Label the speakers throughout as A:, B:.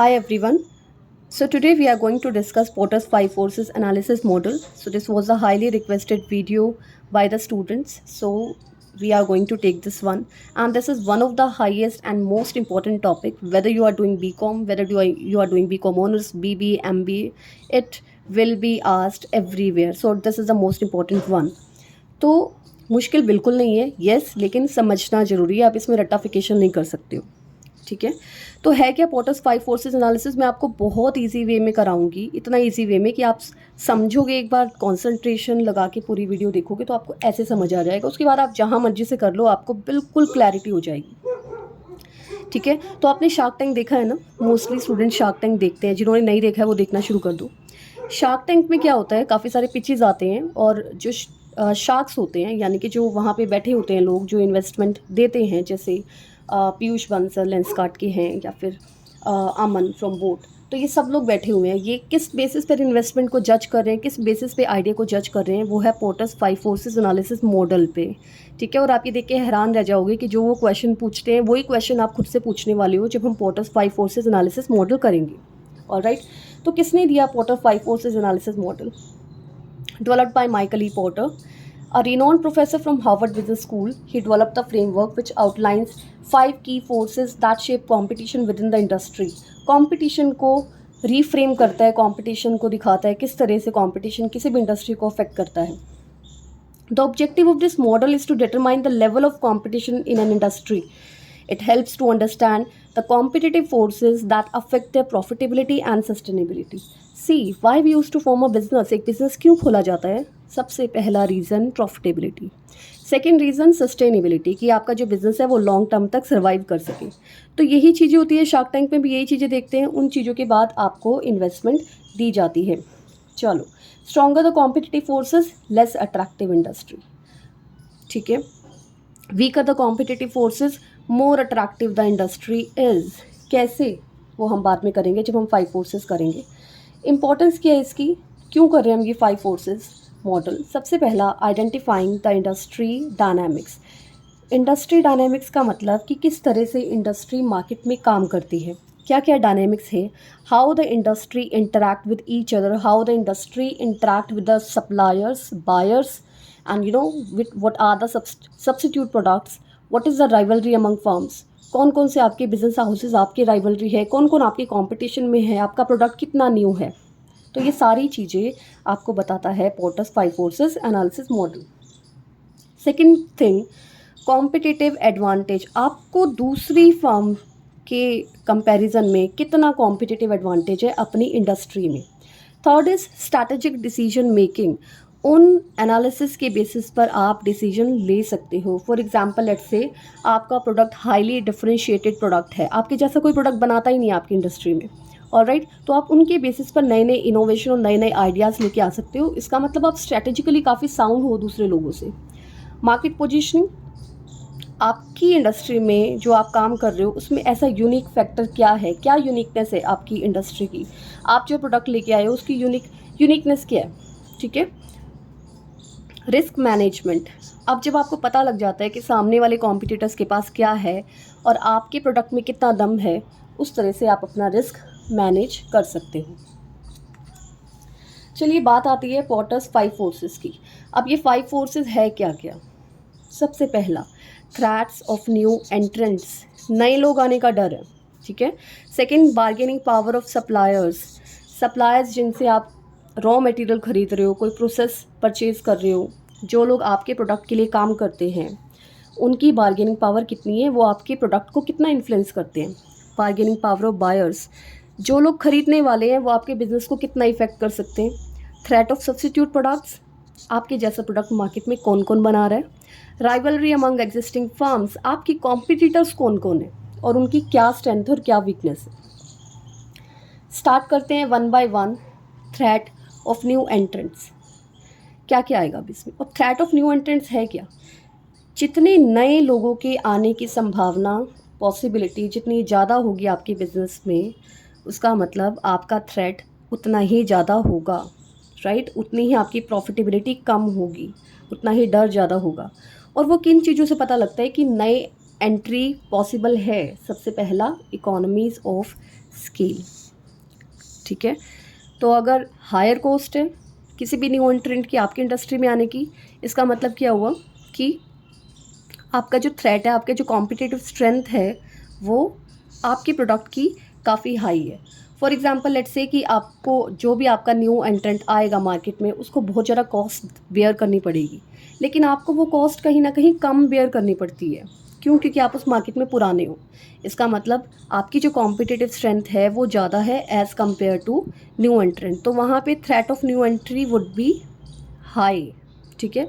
A: Hi everyone. So today we are going to discuss Potter's five forces analysis model. So this was a highly requested video by the students. So we are going to take this one, and this is one of the highest and most important topic. Whether you are doing BCom, whether you are doing BCom honors, BB, MBA, it will be asked everywhere. So this is the most important one. तो मुश्किल बिल्कुल नहीं है, yes, लेकिन समझना ज़रूरी है. आप इसमें रट्टाफिकेशन नहीं कर सकते हो. ठीक है. तो है क्या पोटर्स फाइव फोर्सेस एनालिसिस? मैं आपको बहुत इजी वे में कराऊंगी, इतना इजी वे में कि आप समझोगे. एक बार कंसंट्रेशन लगा के पूरी वीडियो देखोगे तो आपको ऐसे समझ आ जाएगा. उसके बाद आप जहाँ मर्जी से कर लो, आपको बिल्कुल क्लैरिटी हो जाएगी. ठीक है. तो आपने शार्क टैंक देखा है ना? मोस्टली स्टूडेंट शार्क टैंक देखते हैं. जिन्होंने नहीं देखा है वो देखना शुरू कर दो. शार्क टैंक में क्या होता है, काफ़ी सारे पिचेस आते हैं और जो शार्क्स होते हैं, यानी कि जो वहाँ पे बैठे होते हैं लोग जो इन्वेस्टमेंट देते हैं, जैसे पीयूष बंसल लेंसकार्ट के हैं, या फिर अमन फ्रॉम बोट. तो ये सब लोग बैठे हुए हैं. ये किस बेसिस पर इन्वेस्टमेंट को जज कर रहे हैं, किस बेसिस पे आइडिया को जज कर रहे हैं? वो है potters five forces analysis model पे. ठीक है. और आप ये देख के हैरान रह जाओगे कि जो वो क्वेश्चन पूछते हैं वही क्वेश्चन आप खुद से पूछने वाले हो जब हम Porter's five forces analysis model करेंगे. ऑलराइट. तो किसने दिया Porter five forces analysis model? Developed by Michael E. Porter, a renowned professor from Harvard Business School. He developed the framework which outlines five key forces that shape competition within the industry. Competition को reframe करता है, competition को दिखाता है किस तरह से competition किसी भी इंडस्ट्री को affect करता है. The objective of this model is to determine the level of competition in an industry. It helps to understand the competitive forces that affect their profitability and sustainability. See, why we used to form a business? एक business क्यों खोला जाता है? सबसे पहला reason profitability. Second reason sustainability, कि आपका जो बिज़नेस है वो लॉन्ग टर्म तक सर्वाइव कर सके. तो यही चीज़ें होती है. शार्क टैंक में भी यही चीज़ें देखते हैं. उन चीज़ों के बाद आपको इन्वेस्टमेंट दी जाती है. चलो, stronger the competitive forces, less attractive industry. ठीक है. Weaker the competitive forces, more attractive the industry is. कैसे, वो हम बाद में करेंगे जब हम फाइव फोर्सेस करेंगे. इंपॉर्टेंस क्या है इसकी, क्यों कर रहे हैं हम ये फाइव फोर्सेस मॉडल? सबसे पहला, identifying the industry dynamics. Industry dynamics का मतलब कि किस तरह से इंडस्ट्री मार्केट में काम करती है, क्या क्या डायनेमिक्स है. How the industry interact with each other, how the industry interact with the suppliers, buyers, and with what are the substitute products, what is the rivalry among firms. कौन कौन से आपके बिजनेस हाउसेज आपके rivalry है, कौन कौन आपके competition में है, आपका प्रोडक्ट कितना न्यू है. तो ये सारी चीज़ें आपको बताता है potters five forces analysis model. Second thing, competitive advantage. आपको दूसरी फर्म के कंपैरिजन में कितना कॉम्पिटिटिव एडवांटेज है अपनी इंडस्ट्री में. Third is strategic decision making. उन एनालिसिस के बेसिस पर आप डिसीजन ले सकते हो. फॉर एग्जांपल, लेट्स से आपका प्रोडक्ट हाईली डिफरेंशिएटेड प्रोडक्ट है, आपके जैसा कोई प्रोडक्ट बनाता ही नहीं है आपकी इंडस्ट्री में. ऑलराइट. तो आप उनके बेसिस पर नए नए इनोवेशन और नए नए आइडियाज़ लेके आ सकते हो. इसका मतलब आप स्ट्रैटेजिकली काफ़ी साउंड हो दूसरे लोगों से. मार्केट पोजीशनिंग, आपकी इंडस्ट्री में जो आप काम कर रहे हो उसमें ऐसा यूनिक फैक्टर क्या है, क्या यूनिकनेस है आपकी इंडस्ट्री की, आप जो प्रोडक्ट लेके आए हो उसकी यूनिकनेस क्या है. ठीक है. Risk management. अब जब आपको पता लग जाता है कि सामने वाले कॉम्पिटिटर्स के पास क्या है और आपके प्रोडक्ट में कितना दम है, उस तरह से आप अपना रिस्क मैनेज कर सकते हो. चलिए, बात आती है पोटर्स फाइव फोर्सेस की. अब ये फाइव फोर्सेस है क्या क्या? सबसे पहला, थ्रेट्स ऑफ न्यू एंट्रेंट्स, नए लोग आने का डर है. ठीक है. Second, bargaining power of suppliers जिनसे आप रॉ मटेरियल खरीद रहे हो, कोई प्रोसेस परचेज कर रहे हो, जो लोग आपके प्रोडक्ट के लिए काम करते हैं, उनकी बार्गेनिंग पावर कितनी है, वो आपके प्रोडक्ट को कितना इन्फ्लुएंस करते हैं. बार्गेनिंग पावर ऑफ बायर्स, जो लोग खरीदने वाले हैं वो आपके बिजनेस को कितना इफेक्ट कर सकते हैं. थ्रेट ऑफ सब्स्टिट्यूट प्रोडक्ट्स, आपके जैसा प्रोडक्ट मार्केट में कौन कौन बना रहा है. राइवलरी अमंग एग्जिस्टिंग फर्म्स, आपकी कॉम्पिटिटर्स कौन कौन है और उनकी क्या स्ट्रेंथ और क्या वीकनेस है. स्टार्ट करते हैं one by one. Threat of new entrants, क्या क्या आएगा अब इसमें. और थ्रेट ऑफ न्यू एंट्रेंट्स है क्या? जितने नए लोगों के आने की संभावना, पॉसिबिलिटी जितनी ज़्यादा होगी आपके बिजनेस में, उसका मतलब आपका थ्रेट उतना ही ज़्यादा होगा. राइट. उतनी ही आपकी प्रॉफिटेबिलिटी कम होगी, उतना ही डर ज़्यादा होगा. और वो किन चीज़ों से पता लगता है कि नए एंट्री पॉसिबल है? सबसे पहला, इकोनॉमीज़ ऑफ स्केल। ठीक है, तो अगर हायर कॉस्ट है किसी भी न्यू एंट्रेंट की आपकी इंडस्ट्री में आने की, इसका मतलब क्या हुआ कि आपका जो थ्रेट है, आपके जो कॉम्पिटिटिव स्ट्रेंथ है, वो आपके प्रोडक्ट की काफ़ी हाई है। फॉर एग्जांपल लेट्स से कि आपको जो भी आपका न्यू एंट्रेंट आएगा मार्केट में, उसको बहुत ज़्यादा कॉस्ट बेयर करनी पड़ेगी, लेकिन आपको वो कॉस्ट कहीं ना कहीं कम बेयर करनी पड़ती है। क्यों? क्योंकि आप उस मार्केट में पुराने हो। इसका मतलब आपकी जो कॉम्पिटिटिव स्ट्रेंथ है वो ज़्यादा है as compare to new entrant, तो वहाँ पे threat of new entry would be high. ठीक है,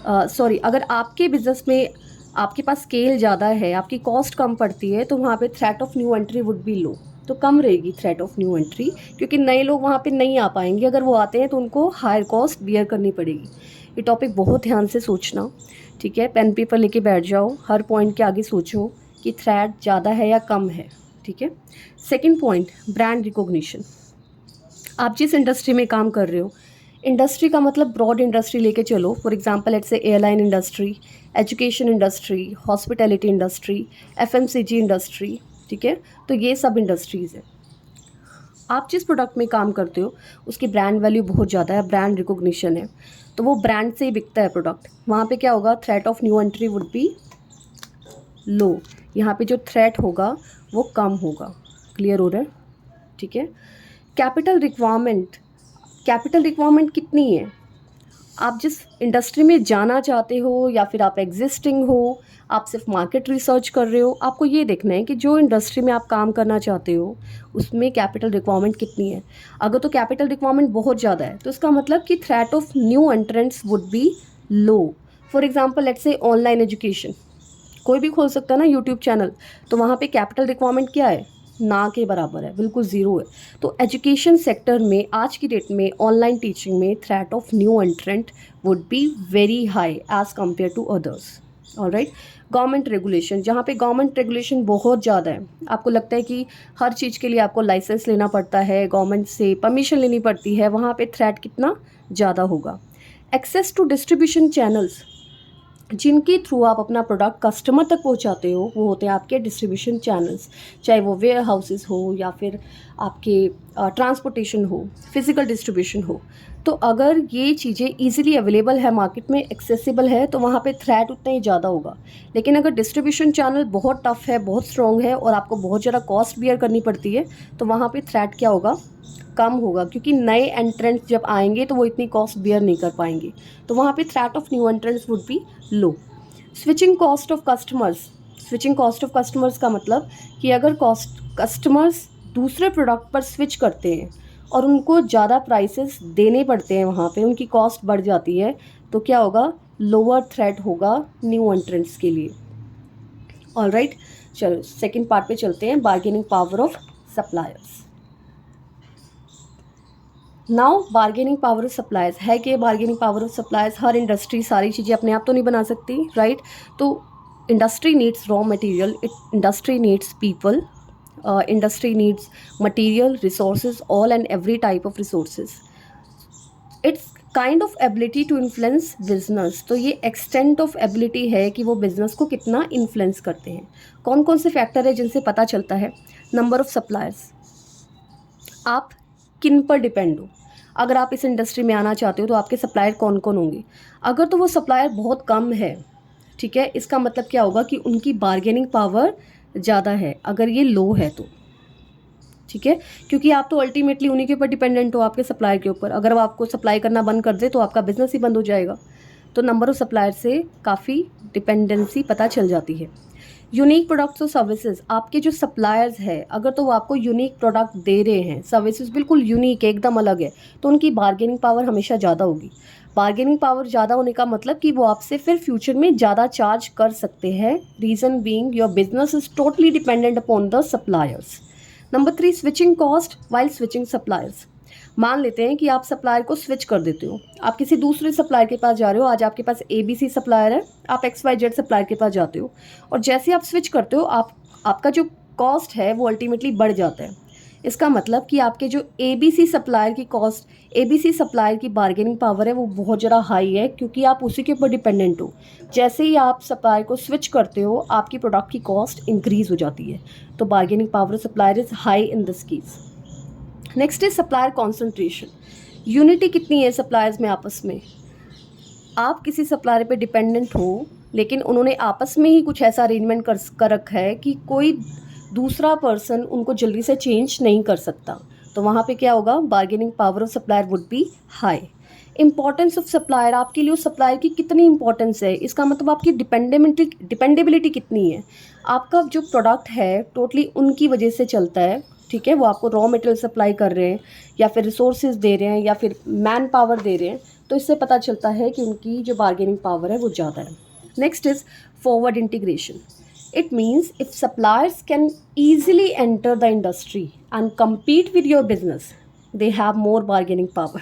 A: सॉरी, अगर आपके बिजनेस में आपके पास स्केल ज़्यादा है, आपकी कॉस्ट कम पड़ती है, तो वहाँ पे threat of new entry would be low, तो कम रहेगी थ्रेट ऑफ न्यू एंट्री, क्योंकि नए लोग वहाँ पे नहीं आ पाएंगे। अगर वो आते हैं तो उनको हायर कॉस्ट बियर करनी पड़ेगी। ये टॉपिक बहुत ध्यान से सोचना। ठीक है, पेन पेपर लेके बैठ जाओ, हर पॉइंट के आगे सोचो कि थ्रेट ज़्यादा है या कम है। ठीक है, सेकेंड पॉइंट, ब्रांड रिकॉग्निशन। आप जिस इंडस्ट्री में काम कर रहे हो, इंडस्ट्री का मतलब ब्रॉड इंडस्ट्री लेके चलो। For example let's say airline industry, education industry, hospitality industry, FMCG industry. ठीक है, तो ये सब इंडस्ट्रीज़ है। आप जिस प्रोडक्ट में काम करते हो उसकी ब्रांड वैल्यू बहुत ज़्यादा है, ब्रांड रिकॉग्निशन है, तो वो ब्रांड से ही बिकता है प्रोडक्ट। वहाँ पे क्या होगा, threat of new entry would be low. यहाँ पे जो थ्रेट होगा वो कम होगा। क्लियर हो रहा है? ठीक है, कैपिटल रिक्वायरमेंट। कैपिटल रिक्वायरमेंट कितनी है? आप जिस इंडस्ट्री में जाना चाहते हो या फिर आप एग्जिस्टिंग हो, आप सिर्फ मार्केट रिसर्च कर रहे हो, आपको ये देखना है कि जो इंडस्ट्री में आप काम करना चाहते हो उसमें कैपिटल रिक्वायरमेंट कितनी है। अगर तो कैपिटल रिक्वायरमेंट बहुत ज़्यादा है तो इसका मतलब कि threat of new entrants would be low. For example let's say online education, कोई भी खोल सकता है ना यूट्यूब चैनल, तो वहाँ पे कैपिटल रिक्वायरमेंट क्या है? ना के बराबर है, बिल्कुल ज़ीरो है। तो एजुकेशन सेक्टर में आज की डेट में ऑनलाइन टीचिंग में threat of new entrant would be very high as compare to others. Alright, government regulation, जहाँ पे गवर्नमेंट रेगुलेशन बहुत ज़्यादा है, आपको लगता है कि हर चीज़ के लिए आपको लाइसेंस लेना पड़ता है, गवर्नमेंट से परमिशन लेनी पड़ती है, वहाँ पे थ्रेट कितना ज़्यादा होगा। एक्सेस टू डिस्ट्रीब्यूशन चैनल्स, जिनके थ्रू आप अपना प्रोडक्ट कस्टमर तक पहुंचाते हो, वो होते हैं आपके डिस्ट्रीब्यूशन चैनल्स, चाहे वो वेयर हाउसेस हो या फिर आपके ट्रांसपोर्टेशन हो, फिज़िकल डिस्ट्रीब्यूशन हो। तो अगर ये चीज़ें इजीली अवेलेबल है, मार्केट में एक्सेसिबल है, तो वहाँ पे थ्रेट उतना ही ज़्यादा होगा। लेकिन अगर डिस्ट्रीब्यूशन चैनल बहुत टफ है, बहुत स्ट्रॉन्ग है और आपको बहुत ज़्यादा कॉस्ट बियर करनी पड़ती है, तो वहाँ पे थ्रेट क्या होगा? कम होगा, क्योंकि नए एंट्रेंट्स जब आएंगे तो वो इतनी कॉस्ट बियर नहीं कर पाएंगे, तो वहाँ पे threat of new entrants would be low. Switching cost of customers. Switching cost of customers का मतलब कि अगर कस्टमर्स दूसरे प्रोडक्ट पर स्विच करते हैं और उनको ज़्यादा प्राइसेस देने पड़ते हैं, वहाँ पे उनकी कॉस्ट बढ़ जाती है, तो क्या होगा? लोअर थ्रेट होगा न्यू एंट्रेंट्स के लिए। ऑलराइट, चलो सेकेंड पार्ट पे चलते हैं, bargaining power of suppliers. Now bargaining power of suppliers है कि bargaining power of suppliers, her industry सारी चीज़ें अपने आप तो नहीं बना सकती, राइट? तो industry needs raw material, industry needs people, industry needs material, resources, all and every type of resources. It's kind of ability to influence business. तो ये एक्सटेंट ऑफ एबिलिटी है कि वो बिजनेस को कितना इन्फ्लुएंस करते हैं। कौन कौन से फैक्टर है जिनसे पता चलता है? नंबर ऑफ सप्लायर्स, आप किन पर डिपेंड हो। अगर आप इस इंडस्ट्री में आना चाहते हो तो आपके सप्लायर कौन कौन होंगे। अगर तो वो सप्लायर बहुत कम है, ठीक है, इसका मतलब क्या होगा कि उनकी बार्गेनिंग पावर ज़्यादा है। अगर ये लो है तो ठीक है, क्योंकि आप तो अल्टीमेटली उन्हीं के ऊपर डिपेंडेंट हो, आपके सप्लायर के ऊपर। अगर वो आपको सप्लाई करना बंद कर दे तो आपका बिजनेस ही बंद हो जाएगा। तो नंबर ऑफ सप्लायर से काफ़ी डिपेंडेंसी पता चल जाती है। यूनिक प्रोडक्ट्स और सर्विसेज, आपके जो सप्लायर्स है अगर तो वो आपको यूनिक प्रोडक्ट दे रहे हैं, सर्विसेज बिल्कुल यूनिक है, एकदम अलग है, तो उनकी बार्गेनिंग पावर हमेशा ज़्यादा होगी। बार्गेनिंग पावर ज़्यादा होने का मतलब कि वो आपसे फिर फ्यूचर में ज़्यादा चार्ज कर सकते हैं। Reason being your business is totally dependent upon the suppliers. Number 3, switching cost while switching suppliers. मान लेते हैं कि आप सप्लायर को स्विच कर देते हो, आप किसी दूसरे सप्लायर के पास जा रहे हो। आज आपके पास ABC सप्लायर है, आप XYZ सप्लायर के पास जाते हो और जैसे आप स्विच करते हो आपका जो कॉस्ट है वो अल्टीमेटली बढ़ जाता है। इसका मतलब कि आपके जो एबीसी सप्लायर की कॉस्ट, एबीसी सप्लायर की बार्गेनिंग पावर है वो बहुत ज़्यादा हाई है, क्योंकि आप उसी के ऊपर डिपेंडेंट हो। जैसे ही आप सप्लायर को स्विच करते हो आपकी प्रोडक्ट की कॉस्ट इंक्रीज़ हो जाती है। तो bargaining power supplier is high in this case. Next is supplier concentration. Unity कितनी है सप्लायर्स में आपस में। आप किसी सप्लायर पे डिपेंडेंट हो, लेकिन उन्होंने आपस में ही कुछ ऐसा अरेंजमेंट कर रखा है कि कोई दूसरा पर्सन उनको जल्दी से चेंज नहीं कर सकता। तो वहाँ पे क्या होगा, bargaining power of supplier would be high. Importance of supplier, आपके लिए उस सप्लायर की कितनी इंपॉर्टेंस है, इसका मतलब आपकी डिपेंडेबिलिटी कितनी है। आपका जो प्रोडक्ट है टोटली उनकी वजह से चलता है, ठीक है। वो आपको रॉ मटेरियल सप्लाई कर रहे हैं या फिर रिसोर्सेज दे रहे हैं या फिर मैन पावर दे रहे हैं, तो इससे पता चलता है कि उनकी जो बार्गेनिंग पावर है वो ज़्यादा है। Next is forward integration. It means if suppliers can easily enter the industry and compete with your business, they have more bargaining power.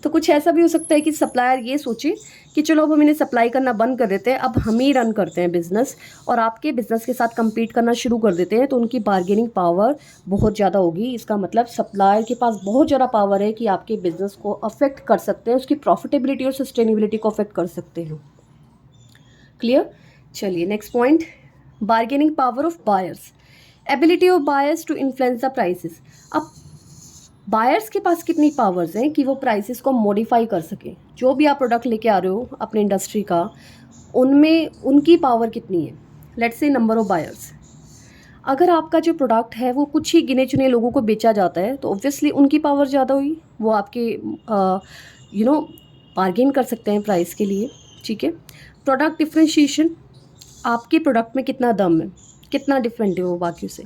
A: तो कुछ ऐसा भी हो सकता है कि सप्लायर ये सोचे कि चलो अब हम इन्हें सप्लाई करना बंद कर देते हैं, अब हम ही रन करते हैं बिजनेस और आपके बिजनेस के साथ compete करना शुरू कर देते हैं, तो उनकी बार्गेनिंग पावर बहुत ज़्यादा होगी। इसका मतलब सप्लायर के पास बहुत ज़्यादा पावर है कि आपके बिजनेस को अफेक्ट कर सकते हैं, उसकी प्रॉफिटेबिलिटी और सस्टेनेबिलिटी को अफेक्ट कर सकते हैं। क्लियर। चलिए next point, bargaining power of buyers, ability of buyers to influence the prices. अब बायर्स के पास कितनी पावर्स हैं कि वो प्राइसेस को मॉडिफाई कर सकें। जो भी आप प्रोडक्ट लेके आ रहे हो अपने इंडस्ट्री का, उनमें उनकी पावर कितनी है। Let's say number of buyers, अगर आपका जो प्रोडक्ट है वो कुछ ही गिने चुने लोगों को बेचा जाता है तो ऑब्वियसली उनकी पावर ज़्यादा हुई, वो आपके बार्गेन कर सकते हैं प्राइस के लिए, ठीक है। प्रोडक्ट डिफ्रेंशिएशन, आपके प्रोडक्ट में कितना दम है, कितना डिफरेंट है वो बाकियों से।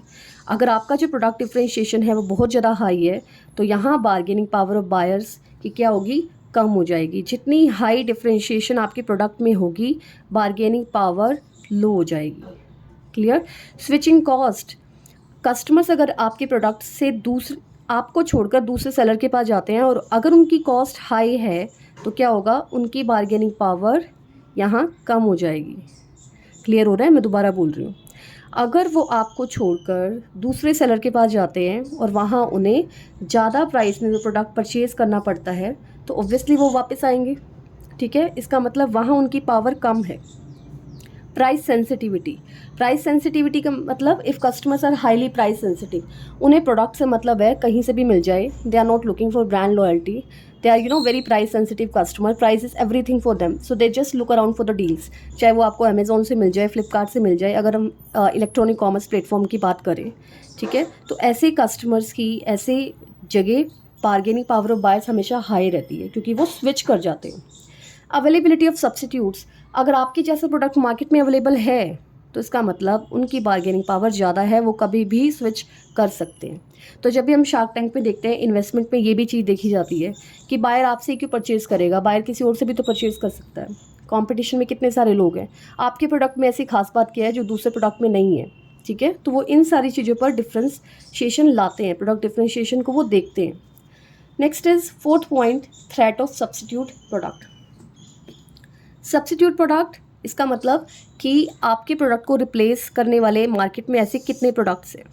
A: अगर आपका जो प्रोडक्ट डिफ्रेंशिएशन है वो बहुत ज़्यादा हाई है तो यहाँ बार्गेनिंग पावर ऑफ बायर्स की क्या होगी, कम हो जाएगी। जितनी हाई डिफ्रेंशिएशन आपके प्रोडक्ट में होगी बार्गेनिंग पावर लो हो जाएगी। क्लियर। स्विचिंग कॉस्ट, कस्टमर्स अगर आपके प्रोडक्ट से दूसरे आपको छोड़कर दूसरे सेलर के पास जाते हैं और अगर उनकी कॉस्ट हाई है तो क्या होगा, उनकी बार्गेनिंग पावर यहाँ कम हो जाएगी। क्लियर हो रहा है, मैं दोबारा बोल रही हूँ। अगर वो आपको छोड़कर दूसरे सेलर के पास जाते हैं और वहाँ उन्हें ज़्यादा प्राइस में वो प्रोडक्ट परचेज़ करना पड़ता है तो ऑब्वियसली वो वापस आएंगे, ठीक है। इसका मतलब वहाँ उनकी पावर कम है। प्राइस सेंसिटिविटी, प्राइस सेंसिटिविटी का मतलब if customers are highly price sensitive, उन्हें प्रोडक्ट से मतलब है कहीं से भी मिल जाए, they are not looking for brand loyalty, they are very price sensitive customer, price is everything for them, so they just look around for the deals। चाहे वो आपको अमेज़ॉन से मिल जाए, फ्लिपकार्ट से मिल जाए, अगर हम इलेक्ट्रॉनिक कॉमर्स प्लेटफॉर्म की बात करें, ठीक है। तो ऐसे कस्टमर्स की ऐसे जगह बार्गेनिंग पावर ऑफ बायर्स हमेशा हाई रहती है क्योंकि वो स्विच कर जाते हैं। अवेलेबिलिटी ऑफ सब्सिट्यूट्स, अगर आपके जैसा प्रोडक्ट मार्केट में अवेलेबल है तो इसका मतलब उनकी बार्गेनिंग पावर ज़्यादा है, वो कभी भी स्विच कर सकते हैं। तो जब भी हम शार्क टैंक पे देखते हैं, इन्वेस्टमेंट में ये भी चीज़ देखी जाती है कि बायर आपसे क्यों परचेज़ करेगा, बायर किसी और से भी तो परचेज़ कर सकता है। कंपटीशन में कितने सारे लोग हैं, आपके प्रोडक्ट में ऐसी खास बात क्या है जो दूसरे प्रोडक्ट में नहीं है, ठीक है। तो वो इन सारी चीज़ों पर डिफ्रेंशिएशन लाते हैं, प्रोडक्ट डिफ्रेंशिएशन को वो देखते हैं। Next is fourth point, threat of substitute product. Substitute product, इसका मतलब कि आपके प्रोडक्ट को रिप्लेस करने वाले मार्केट में ऐसे कितने प्रोडक्ट्स हैं।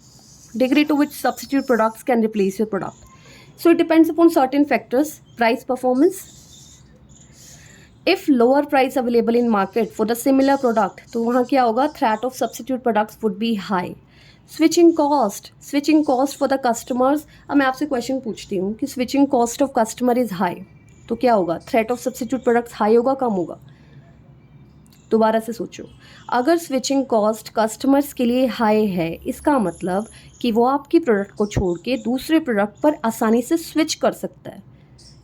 A: Degree to which substitute products can replace your product, so it depends upon certain factors. Price performance, if lower price available in market for the similar product तो वहाँ क्या होगा, threat of substitute products would be high. Switching cost, switching cost for the customers. अब मैं आपसे question पूछती हूँ कि switching cost of customer is high तो क्या होगा, threat of substitute products high होगा, कम होगा। दोबारा से सोचो, अगर स्विचिंग कॉस्ट कस्टमर्स के लिए हाई है इसका मतलब कि वो आपकी प्रोडक्ट को छोड़ के दूसरे प्रोडक्ट पर आसानी से स्विच कर सकता है।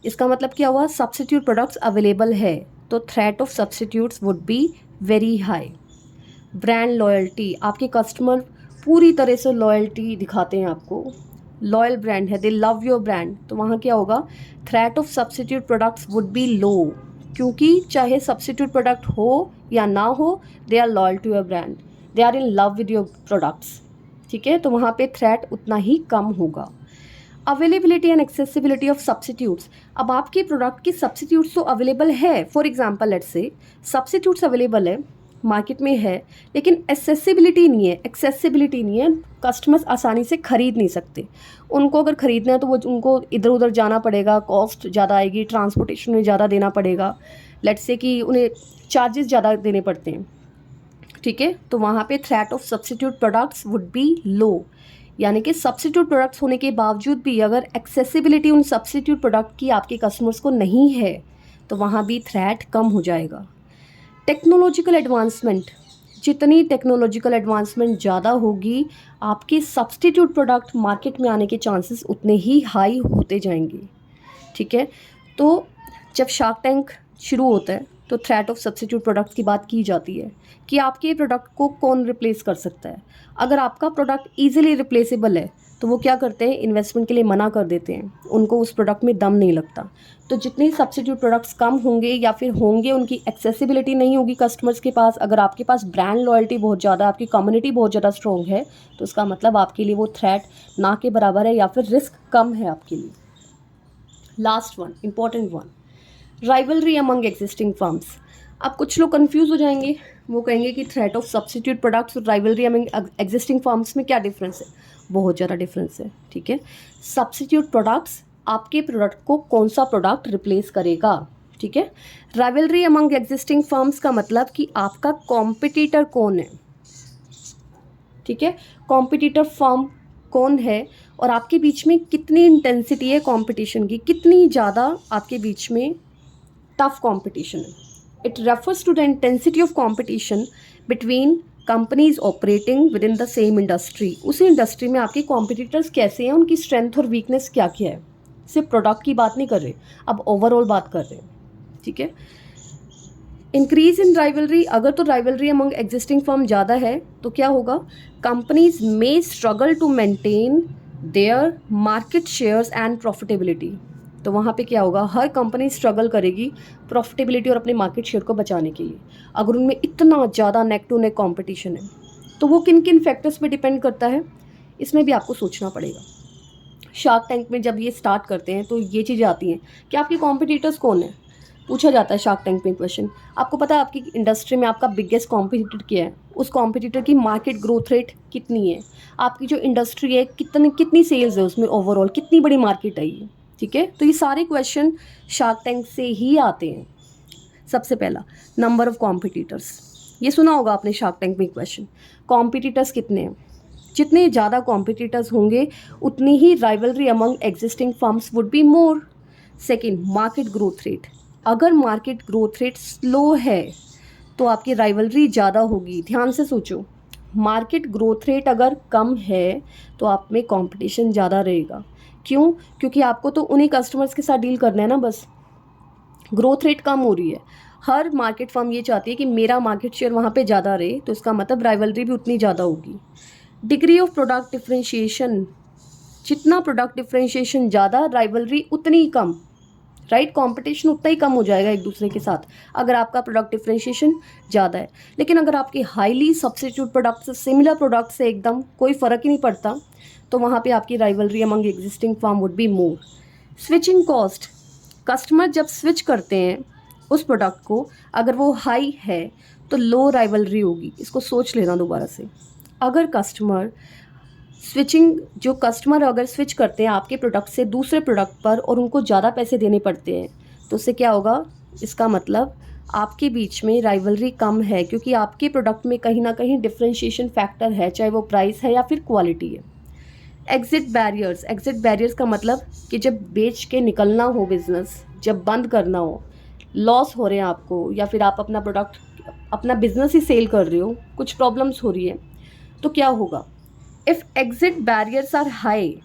A: इसका मतलब क्या हुआ, सब्स्टिट्यूट प्रोडक्ट्स अवेलेबल है तो threat of substitutes would be very high. Brand loyalty, आपके कस्टमर पूरी तरह से लॉयल्टी दिखाते हैं आपको, लॉयल ब्रांड है, दे लव योर ब्रांड, तो वहाँ क्या होगा, threat of substitute products would be low, क्योंकि चाहे सब्स्टिट्यूट प्रोडक्ट हो या ना हो, they are loyal to your brand, they are in love with your products, ठीक है। तो वहाँ पे थ्रेट उतना ही कम होगा। Availability and accessibility of substitutes, अब आपके प्रोडक्ट की सब्स्टिट्यूट्स तो अवेलेबल है, for example let's say substitutes available है मार्केट में है, लेकिन एक्सेसिबिलिटी नहीं है, एक्सेसिबिलिटी नहीं है, कस्टमर्स आसानी से ख़रीद नहीं सकते। उनको अगर ख़रीदना है तो वो उनको इधर उधर जाना पड़ेगा, कॉस्ट ज़्यादा आएगी, ट्रांसपोर्टेशन में ज़्यादा देना पड़ेगा, लेट्स से कि उन्हें चार्जेस ज़्यादा देने पड़ते हैं, ठीक है। तो वहाँ पे threat of substitute products would be low, यानी कि सब्स्टिट्यूट प्रोडक्ट्स होने के बावजूद भी अगर एक्सेसिबिलिटी उन सब्स्टिट्यूट प्रोडक्ट की आपके कस्टमर्स को नहीं है तो वहाँ भी थ्रेट कम हो जाएगा। टेक्नोलॉजिकल एडवांसमेंट, जितनी टेक्नोलॉजिकल एडवांसमेंट ज़्यादा होगी आपके सब्स्टिट्यूट प्रोडक्ट मार्केट में आने के चांसेस उतने ही हाई होते जाएंगे, ठीक है। तो जब शार्क टैंक शुरू होता है तो थ्रेट ऑफ सब्स्टिट्यूट प्रोडक्ट्स की बात की जाती है कि आपके प्रोडक्ट को कौन रिप्लेस कर सकता है। अगर आपका प्रोडक्ट ईजिली रिप्लेसेबल है तो वो क्या करते हैं, इन्वेस्टमेंट के लिए मना कर देते हैं, उनको उस प्रोडक्ट में दम नहीं लगता। तो जितने सब्स्टिट्यूट प्रोडक्ट्स कम होंगे या फिर होंगे, उनकी एक्सेसिबिलिटी नहीं होगी कस्टमर्स के पास, अगर आपके पास ब्रांड लॉयल्टी बहुत ज़्यादा, आपकी कम्युनिटी बहुत ज़्यादा स्ट्रॉन्ग है, तो उसका मतलब आपके लिए वो थ्रेट ना के बराबर है या फिर रिस्क कम है आपके लिए। Last one, important one, rivalry among existing firms. अब कुछ लोग कंफ्यूज हो जाएंगे, वो कहेंगे कि थ्रेट ऑफ सब्स्टिट्यूट प्रोडक्ट्स और राइवलरी अमंग एग्जिस्टिंग फर्म्स में क्या डिफरेंस है। बहुत ज़्यादा डिफरेंस है, ठीक है। सब्स्टिट्यूट प्रोडक्ट्स आपके प्रोडक्ट को कौन सा प्रोडक्ट रिप्लेस करेगा, ठीक है। राइवलरी अमंग एग्जिस्टिंग फर्म्स का मतलब कि आपका कॉम्पिटिटर कौन है, ठीक है। कॉम्पिटिटर फर्म कौन है और आपके बीच में कितनी इंटेंसिटी है कंपटीशन की, कितनी ज़्यादा आपके बीच में टफ कंपटीशन है। It refers to the intensity of competition between companies operating within the same industry. उसी इंडस्ट्री में आपके कॉम्पिटिटर्स कैसे हैं, उनकी स्ट्रेंथ और वीकनेस क्या क्या है। सिर्फ प्रोडक्ट की बात नहीं कर रहे, अब ओवरऑल बात कर रहे हैं, ठीक है। इंक्रीज इन राइवलरी, अगर तो राइवलरी अमंग एग्जिस्टिंग फर्म ज़्यादा है तो क्या होगा, companies may struggle to maintain their market shares and profitability. तो वहाँ पे क्या होगा, हर कंपनी स्ट्रगल करेगी प्रॉफिटेबिलिटी और अपने मार्केट शेयर को बचाने के लिए। अगर उनमें इतना ज़्यादा नेक टू नेक कॉम्पिटिशन है तो वो किन किन फैक्टर्स पे डिपेंड करता है, इसमें भी आपको सोचना पड़ेगा। शार्क टैंक में जब ये स्टार्ट करते हैं तो ये चीज़ें आती हैं कि आपके कॉम्पिटिटर्स कौन है, पूछा जाता है शार्क टैंक में क्वेश्चन। आपको पता है आपकी इंडस्ट्री में आपका बिगेस्ट कॉम्पिटिटर क्या है, उस कॉम्पिटिटर की मार्केट ग्रोथ रेट कितनी है, आपकी जो इंडस्ट्री है कितनी सेल्स है उसमें, ओवरऑल कितनी बड़ी मार्केट है ये, ठीक है। तो ये सारे क्वेश्चन शार्क टैंक से ही आते हैं। सबसे पहला, नंबर ऑफ कॉम्पिटिटर्स, ये सुना होगा आपने शार्क टैंक में क्वेश्चन, कॉम्पिटिटर्स कितने हैं। जितने ज़्यादा कॉम्पिटिटर्स होंगे उतनी ही rivalry among existing firms would be more. Second, market growth rate, अगर मार्केट ग्रोथ रेट स्लो है तो आपकी राइवलरी ज़्यादा होगी। ध्यान से सोचो, मार्केट ग्रोथ रेट अगर कम है तो आप में कंपटीशन ज़्यादा रहेगा। क्यों, क्योंकि आपको तो उन्हीं कस्टमर्स के साथ डील करना है ना, बस ग्रोथ रेट कम हो रही है। हर मार्केट फर्म ये चाहती है कि मेरा मार्केट शेयर वहाँ पे ज़्यादा रहे, तो इसका मतलब राइवलरी भी उतनी ज़्यादा होगी। डिग्री ऑफ प्रोडक्ट डिफ्रेंशिएशन, जितना प्रोडक्ट डिफ्रेंशिएशन ज़्यादा, राइवलरी उतनी ही कम, राइट। कंपटीशन उतना ही कम हो जाएगा एक दूसरे के साथ अगर आपका प्रोडक्ट डिफ्रेंशिएशन ज़्यादा है। लेकिन अगर आपके हाईली सब्स्टिट्यूट प्रोडक्ट से, सिमिलर प्रोडक्ट से एकदम कोई फ़र्क ही नहीं पड़ता, तो वहाँ पे आपकी rivalry among existing firm would be more. Switching cost, customer जब स्विच करते हैं उस प्रोडक्ट को, अगर वो हाई है तो लो राइवलरी होगी। इसको सोच लेना दोबारा से, अगर कस्टमर अगर स्विच करते हैं आपके प्रोडक्ट से दूसरे प्रोडक्ट पर और उनको ज़्यादा पैसे देने पड़ते हैं, तो उससे क्या होगा, इसका मतलब आपके बीच में राइवलरी कम है, क्योंकि आपके प्रोडक्ट में कहीं ना कहीं डिफ्रेंशिएशन फैक्टर है, चाहे वो प्राइस है या फिर क्वालिटी है। एग्जिट बैरियर्स, एग्जिट बैरियर्स का मतलब कि जब बेच के निकलना हो बिज़नेस, जब बंद करना हो, लॉस हो रहे हैं आपको, या फिर आप अपना प्रोडक्ट, अपना बिजनेस ही सेल कर रहे हो, कुछ प्रॉब्लम्स हो रही है, तो क्या होगा, if exit barriers are high,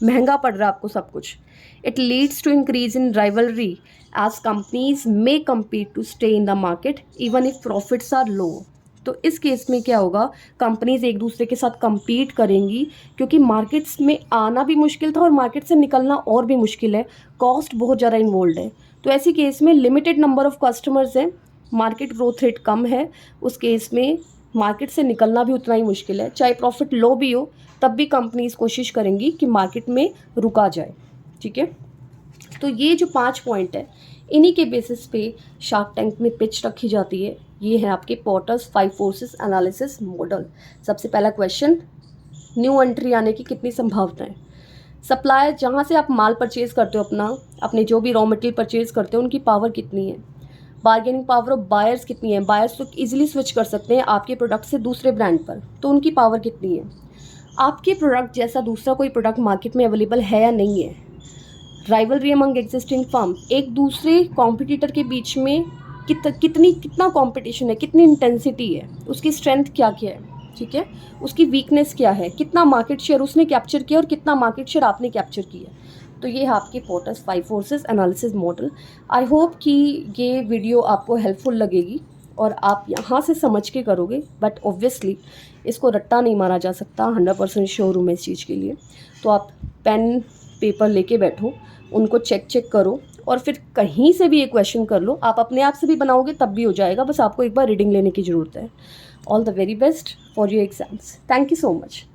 A: महंगा पड़ रहा है आपको सब कुछ, it leads to increase in rivalry as companies may compete to stay in the market even if profits are low. तो इस केस में क्या होगा, कंपनीज एक दूसरे के साथ कम्पीट करेंगी, क्योंकि मार्केट्स में आना भी मुश्किल था और मार्केट से निकलना और भी मुश्किल है, कॉस्ट बहुत ज़्यादा इन्वॉल्व है। तो ऐसी केस में लिमिटेड नंबर ऑफ कस्टमर्स हैं, मार्केट ग्रोथ रेट कम है, उस केस में मार्केट से निकलना भी उतना ही मुश्किल है, चाहे प्रॉफिट लो भी हो तब भी कंपनीज कोशिश करेंगी कि मार्केट में रुका जाए, ठीक है। तो ये जो 5 पॉइंट है, इन्हीं के बेसिस पे शार्क टैंक में पिच रखी जाती है ये है आपके पोर्टर्स 5 फोर्सेस एनालिसिस मॉडल। सबसे पहला क्वेश्चन, न्यू एंट्री आने की कितनी संभावनाएं। सप्लायर जहाँ से आप माल परचेज करते हो, अपने जो भी रॉ मटेरियल परचेज करते हो, उनकी पावर कितनी है। बार्गेनिंग पावर ऑफ बायर्स कितनी है। बायर्स तो इजीली स्विच कर सकते हैं आपके प्रोडक्ट से दूसरे ब्रांड पर, तो उनकी पावर कितनी है। आपके प्रोडक्ट जैसा दूसरा कोई प्रोडक्ट मार्केट में अवेलेबल है या नहीं है। राइवलरी अमंग एग्जिस्टिंग फर्म, एक दूसरे कॉम्पिटिटर के बीच में कितना कंपटीशन है, कितनी इंटेंसिटी है, उसकी स्ट्रेंथ क्या क्या है, ठीक है, उसकी वीकनेस क्या है, कितना मार्केट शेयर उसने कैप्चर किया और कितना मार्केट शेयर आपने कैप्चर किया। तो ये है आपके porters 5 forces analysis model. I hope कि ये वीडियो आपको हेल्पफुल लगेगी और आप यहाँ से समझ के करोगे, बट ऑब्वियसली इसको रट्टा नहीं मारा जा सकता, 100% श्योर हूँ मैं इस चीज़ के लिए। तो आप पेन पेपर लेके बैठो, उनको चेक करो और फिर कहीं से भी ये क्वेश्चन कर लो। आप अपने आप से भी बनाओगे तब भी हो जाएगा, बस आपको एक बार रीडिंग लेने की ज़रूरत है। All the very best for your exams. Thank you so much.